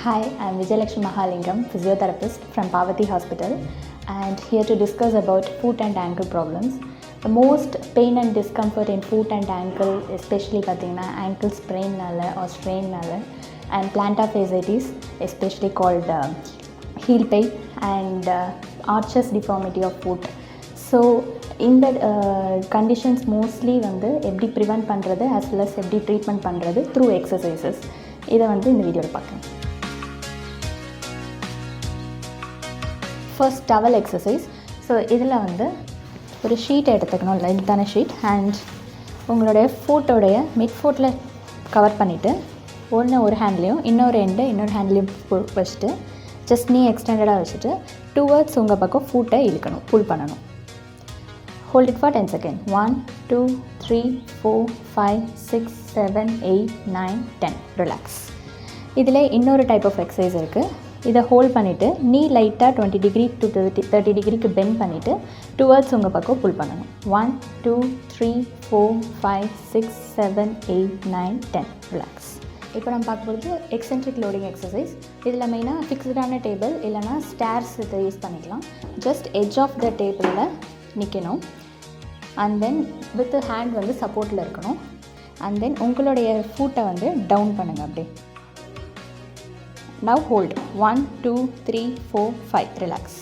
Hi, I'm Vijayalakshmi Mahalingam, physiotherapist from Parvathy Hospital, and here to discuss about foot and ankle problems. The most pain and discomfort in foot and ankle, especially ankle sprain or strain and plantar fasciitis, especially called heel pain and arches deformity of foot. So in that conditions mostly எப்படி prevent பண்ணுறது as well as எப்படி treatment பண்ணுறது through exercises. இதை இந்த வீடியோவில் பார்க்கலாம். First towel exercise. So இதில் ஒரு ஷீட் எடுத்துக்கணும், லென்த்தான ஷீட், அண்ட் உங்களுடைய ஃபுட்டோடைய மிட் ஃபுட்டில் கவர் பண்ணிவிட்டு ஒரு ஹேண்ட்லேயும் இன்னொரு ஹேண்ட்லேயும் வச்சுட்டு ஜஸ்ட் நீ எக்ஸ்டெண்டடாக வச்சுட்டு டுவர்ட்ஸ் உங்கள் பக்கம் ஃபுட்டை இழுக்கணும், புல் பண்ணணும். Hold it for 10 second. 1 2 3 4 5 6 7 8 9 10. Relax. இதில் இன்னொரு டைப் ஆஃப் எக்ஸசைஸ் இருக்குது. இதை ஹோல்ட் பண்ணிவிட்டு நீ லைட்டாக 20 டிகிரி டு 30 டிகிரிக்கு பெண்ட் பண்ணிவிட்டு டுவர்ட்ஸ் உங்கள் பக்கம் புல் பண்ணணும். 1 2 3 4 5 6 7 8 9 10. ரிலாக்ஸ். இப்போ நம்ம பார்க்கும்போது எக்ஸென்ட்ரிக் லோடிங் எக்ஸசைஸ். இதில் மெயினாக ஃபிக்ஸ்டான டேபிள் இல்லைனா ஸ்டேர்ஸ் இதை யூஸ் பண்ணிக்கலாம். ஜஸ்ட் எட்ஜ் ஆஃப் த டேபிளில் நிற்கணும், அண்ட் தென் வித் ஹேண்ட் சப்போர்ட்டில் இருக்கணும், அண்ட் தென் உங்களுடைய ஃபுட்டை டவுன் பண்ணுங்கள் அப்படியே. Now hold 1 2 3 4 5. ரிலாக்ஸ்.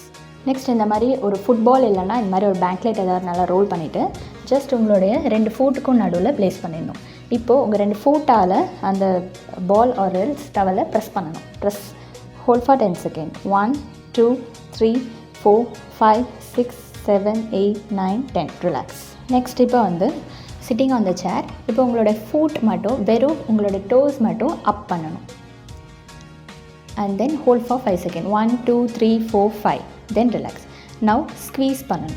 நெக்ஸ்ட் இந்த மாதிரி ஒரு ஃபுட்பால் இல்லைன்னா இந்த மாதிரி ஒரு பேங்க்லைட் ஏதாவது நல்லா ரோல் பண்ணிவிட்டு ஜஸ்ட் உங்களுடைய 2 ஃபுட்டுக்கும் நடுவில் ப்ளேஸ் பண்ணிடணும். இப்போது உங்கள் 2 ஃபுட்டால் அந்த பால் ஆர் எல்ஸ் டவலை ப்ரெஸ் பண்ணணும். Press. Hold for 10 second. 1 2 3 4 5 6 7 8 9 10. Relax. Next இப்போ சிட்டிங் ஆன் த சேர். இப்போ உங்களோட ஃபுட் மட்டும் வெறும் உங்களோட டோஸ் மட்டும் அப் பண்ணணும். And then hold for 5 seconds. 1 2 3 4 5. Then relax. Now squeeze பண்ணணும்.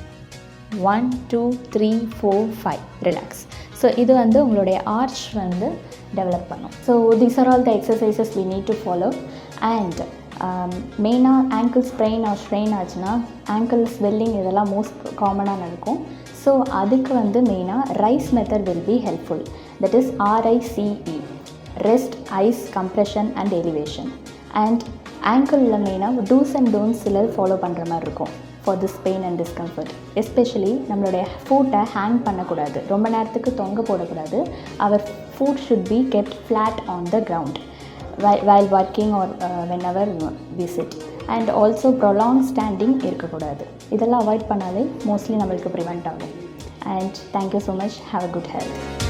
1 2 3 4 5. Relax. So இது உங்களுடைய arch develop பண்ணும். So these are all the exercises we need to follow. And மெயினாக ankle sprain or strain ஆச்சுன்னா ankle swelling இதெல்லாம் most காமனாக நடக்கும். So அதுக்கு மெயினாக rice method will be helpful. That is RICE. Rest, ice, compression and elevation. And ஆங்கிளில் மெயினாக dos and don'ts சிலர் ஃபாலோ பண்ணுற மாதிரி இருக்கும் for this pain and discomfort. Especially நம்மளுடைய ஃபுட்டை ஹேங் பண்ணக்கூடாது, ரொம்ப நேரத்துக்கு தொங்க போடக்கூடாது. Our foot should be kept flat on the ground while working or whenever we sit. And also prolonged standing இருக்கக்கூடாது. இதெல்லாம் அவாய்ட் பண்ணாலே மோஸ்ட்லி நம்மளுக்கு ப்ரிவெண்ட் ஆகும். And thank you so much. Have a good health.